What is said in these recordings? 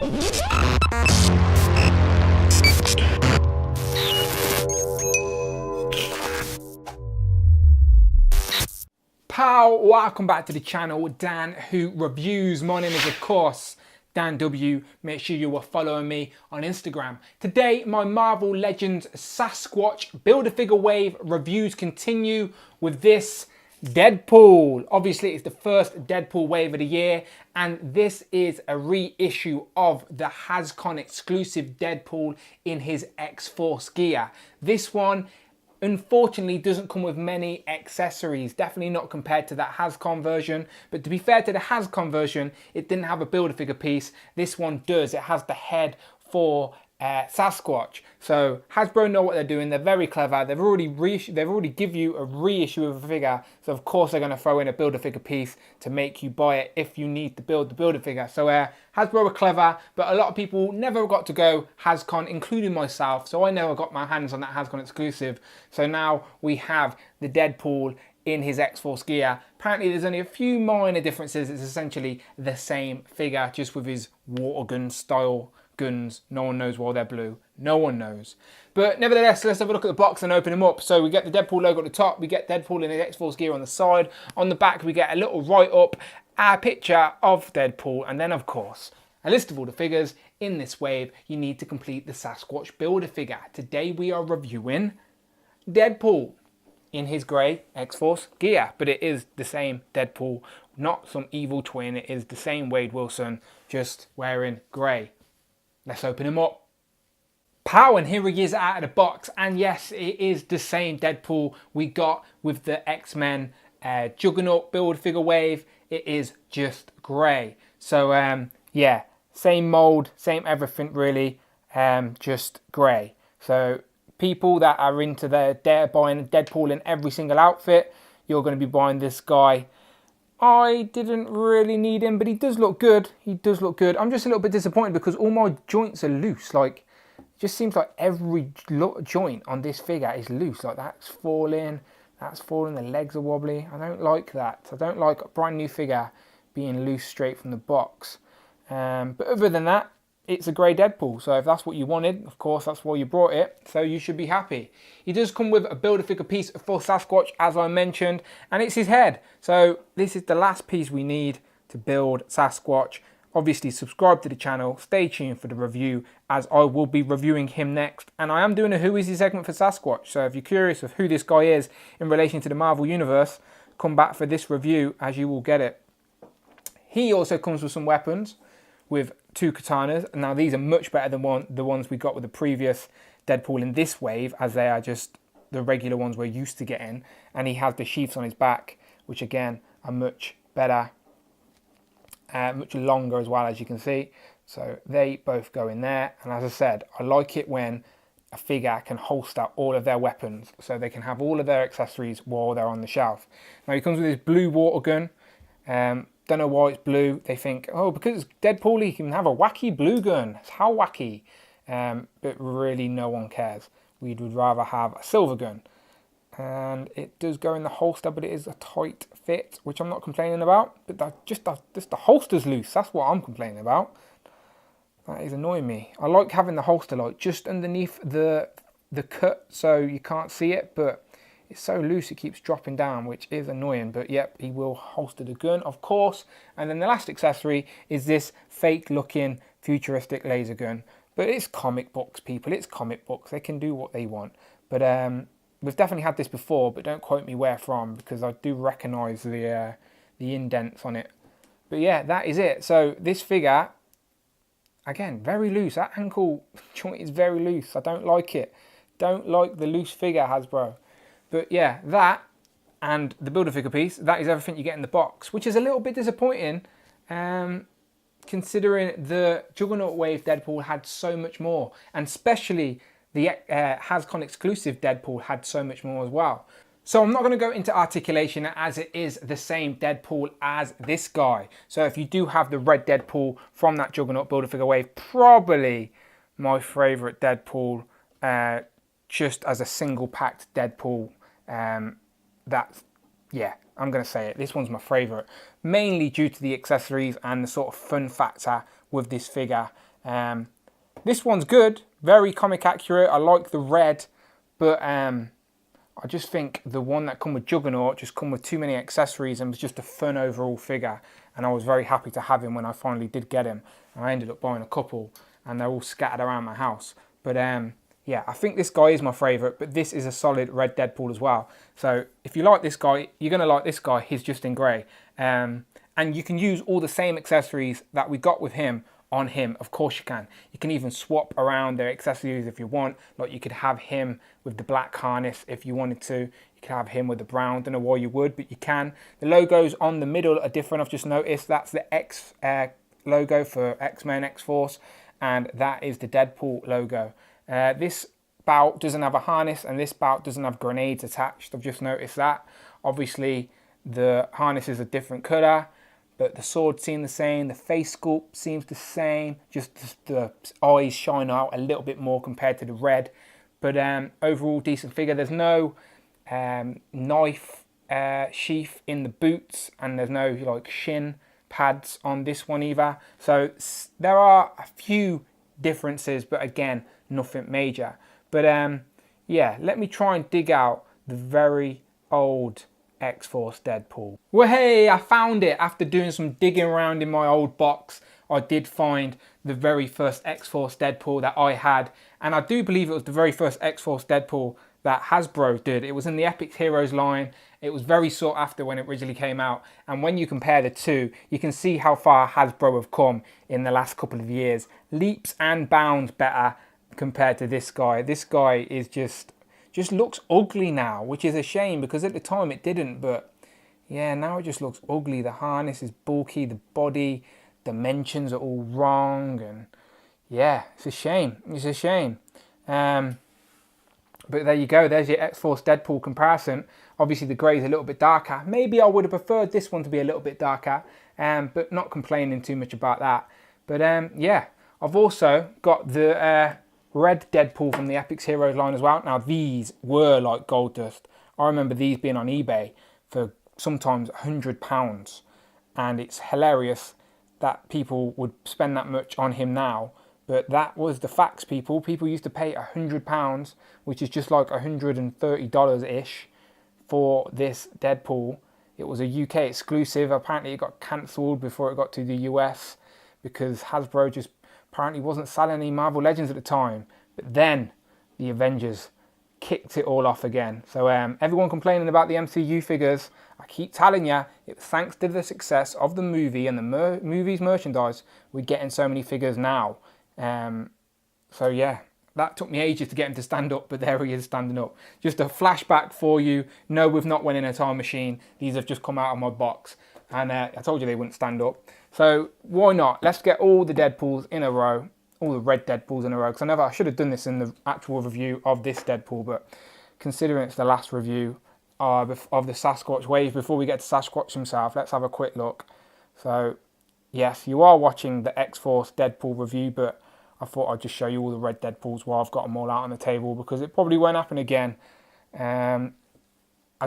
Pow, welcome back to the channel, Dan Who Reviews. My name is of course Dan W. Make sure you are following me on Instagram. Today my Marvel Legends Sasquatch Build-A-Figure wave reviews continue with this Deadpool. Obviously it's the first Deadpool wave of the year, and this is a reissue of the HasCon exclusive Deadpool in his X-Force gear. This one unfortunately doesn't come with many accessories, definitely not compared to that HasCon version, but to be fair to the HasCon version, it didn't have a Build-A-Figure piece. This one does. It has the head for Sasquatch. So Hasbro know what they're doing. They're very clever. They've already give you a reissue of a figure. So of course they're going to throw in a Build-A-Figure piece to make you buy it if you need to build the Build-A-Figure. So Hasbro are clever, but a lot of people never got to go HasCon, including myself. So I never got my hands on that HasCon exclusive. So now we have the Deadpool in his X-Force gear. Apparently there's only a few minor differences. It's essentially the same figure, just with his water gun style guns. No one knows why they're blue. No one knows. But nevertheless, let's have a look at the box and open him up. So we get the Deadpool logo at the top. We get Deadpool in his X-Force gear on the side. On the back, we get a little write-up, a picture of Deadpool, and then of course, a list of all the figures in this wave you need to complete the Sasquatch Build-A-Figure. Today we are reviewing Deadpool in his grey X-Force gear, but it is the same Deadpool, not some evil twin. It is the same Wade Wilson, just wearing grey. Let's open him up. Pow, and here he is out of the box. And yes, it is the same Deadpool we got with the X-Men Juggernaut Build-A-Figure wave. It is just grey. So yeah, same mould, same everything really, just grey. So people that are into they're buying Deadpool in every single outfit, you're going to be buying this guy. I didn't really need him, but he does look good. He does look good. I'm just a little bit disappointed because all my joints are loose. Like, it just seems like every joint on this figure is loose. Like, that's falling, the legs are wobbly. I don't like that. I don't like a brand new figure being loose straight from the box. But other than that, it's a grey Deadpool. So if that's what you wanted, of course, that's why you brought it. So you should be happy. He does come with a Build-A-Figure piece for Sasquatch, as I mentioned, and it's his head. So this is the last piece we need to build Sasquatch. Obviously, subscribe to the channel. Stay tuned for the review, as I will be reviewing him next. And I am doing a Who Is He segment for Sasquatch. So if you're curious of who this guy is in relation to the Marvel Universe, come back for this review, as you will get it. He also comes with some weapons, with 2 katanas. Now these are much better than the ones we got with the previous Deadpool in this wave, as they are just the regular ones we're used to getting. And he has the sheaths on his back, which again are much better, much longer as well, as you can see. So they both go in there. And as I said, I like it when a figure can holster all of their weapons, so they can have all of their accessories while they're on the shelf. Now he comes with his blue water gun. Don't know why it's blue. They think, oh, because it's Deadpool, he can have a wacky blue gun. How wacky? But really, no one cares. We would rather have a silver gun. And it does go in the holster, but it is a tight fit, which I'm not complaining about. But just the holster's loose. That's what I'm complaining about. That is annoying me. I like having the holster like just underneath the cut, so you can't see it, but it's so loose it keeps dropping down, which is annoying. But yep, he will holster the gun, of course. And then the last accessory is this fake looking futuristic laser gun. But it's comic books, people. It's comic books. They can do what they want. But we've definitely had this before, but don't quote me where from, because I do recognise the indents on it. But yeah, that is it. So this figure, again, very loose. That ankle joint is very loose. I don't like it. Don't like the loose figure, Hasbro. But yeah, that and the Build-A-Figure piece, that is everything you get in the box, which is a little bit disappointing, considering the Juggernaut Wave Deadpool had so much more, and especially the HasCon exclusive Deadpool had so much more as well. So I'm not going to go into articulation, as it is the same Deadpool as this guy. So if you do have the red Deadpool from that Juggernaut Build-A-Figure wave, probably my favourite Deadpool, just as a single packed Deadpool. That's, yeah, I'm going to say it. This one's my favourite, mainly due to the accessories and the sort of fun factor with this figure. This one's good, very comic accurate. I like the red, but I just think the one that come with Juggernaut just come with too many accessories and was just a fun overall figure. And I was very happy to have him when I finally did get him. And I ended up buying a couple, and they're all scattered around my house. But yeah, I think this guy is my favourite, but this is a solid red Deadpool as well. So if you like this guy, you're going to like this guy. He's just in grey. And you can use all the same accessories that we got with him on him. Of course you can. You can even swap around their accessories if you want. Like you could have him with the black harness if you wanted to. You could have him with the brown. Don't know why you would, but you can. The logos on the middle are different. I've just noticed that's the X logo for X-Men, X-Force, and that is the Deadpool logo. This bout doesn't have a harness, and this bout doesn't have grenades attached. I've just noticed that. Obviously, the harness is a different colour, but the sword seems the same. The face sculpt seems the same. Just the eyes shine out a little bit more compared to the red. But overall, decent figure. There's no knife sheath in the boots, and there's no like shin pads on this one either. So there are a few differences, but again, nothing major. But yeah, let me try and dig out the very old X-Force Deadpool. Well, hey, I found it. After doing some digging around in my old box, I did find the very first X-Force Deadpool that I had. And I do believe it was the very first X-Force Deadpool that Hasbro did. It was in the Epic Heroes line. It was very sought after when it originally came out. And when you compare the two, you can see how far Hasbro have come in the last couple of years. Leaps and bounds better compared to this guy. This guy is just looks ugly now, which is a shame because at the time it didn't. But yeah, now it just looks ugly. The harness is bulky, the body dimensions are all wrong, and yeah, it's a shame. It's a shame. But there you go. There's your X-Force Deadpool comparison. Obviously, the grey is a little bit darker. Maybe I would have preferred this one to be a little bit darker, but not complaining too much about that. But yeah, I've also got the red Deadpool from the Epic Heroes line as well. Now, these were like gold dust. I remember these being on eBay for sometimes £100. And it's hilarious that people would spend that much on him now. But that was the facts, people. People used to pay £100, which is just like $130-ish for this Deadpool. It was a UK exclusive. Apparently it got cancelled before it got to the US because Hasbro just apparently wasn't selling any Marvel Legends at the time. But then the Avengers kicked it all off again. So everyone complaining about the MCU figures, I keep telling you, it's thanks to the success of the movie and the movie's merchandise, we're getting so many figures now. So yeah, that took me ages to get him to stand up, but there he is standing up. Just a flashback for you. No, we've not went in a time machine. These have just come out of my box. And I told you they wouldn't stand up. So why not? Let's get all the Deadpools in a row. All the red Deadpools in a row. Because I should have done this in the actual review of this Deadpool. But considering it's the last review of the Sasquatch wave, before we get to Sasquatch himself, let's have a quick look. So yes, you are watching the X-Force Deadpool review, but I thought I'd just show you all the red Deadpools while I've got them all out on the table, because it probably won't happen again. I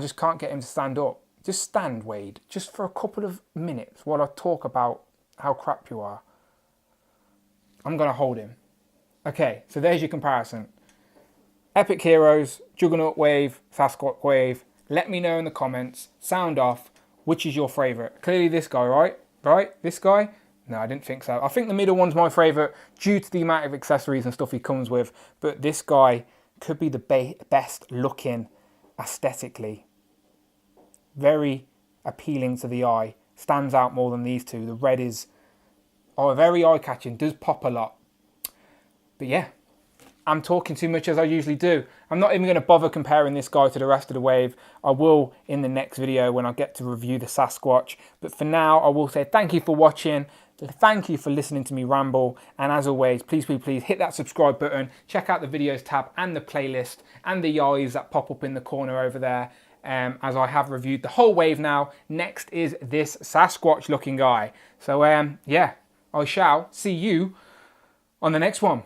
just can't get him to stand up. Just stand, Wade, just for a couple of minutes while I talk about how crap you are. I'm going to hold him. Okay, so there's your comparison. Epic Heroes, Juggernaut Wave, Sasquatch Wave. Let me know in the comments, sound off, which is your favourite. Clearly this guy, right? Right? This guy? No, I didn't think so. I think the middle one's my favourite due to the amount of accessories and stuff he comes with. But this guy could be the best looking aesthetically. Very appealing to the eye. Stands out more than these two. The red is very eye-catching. Does pop a lot. But yeah, I'm talking too much as I usually do. I'm not even going to bother comparing this guy to the rest of the wave. I will in the next video when I get to review the Sasquatch. But for now, I will say thank you for watching. Thank you for listening to me ramble. And as always, please, please, please hit that subscribe button. Check out the videos tab and the playlist and the eyes that pop up in the corner over there. As I have reviewed the whole wave now. Next is this Sasquatch looking guy. So yeah, I shall see you on the next one.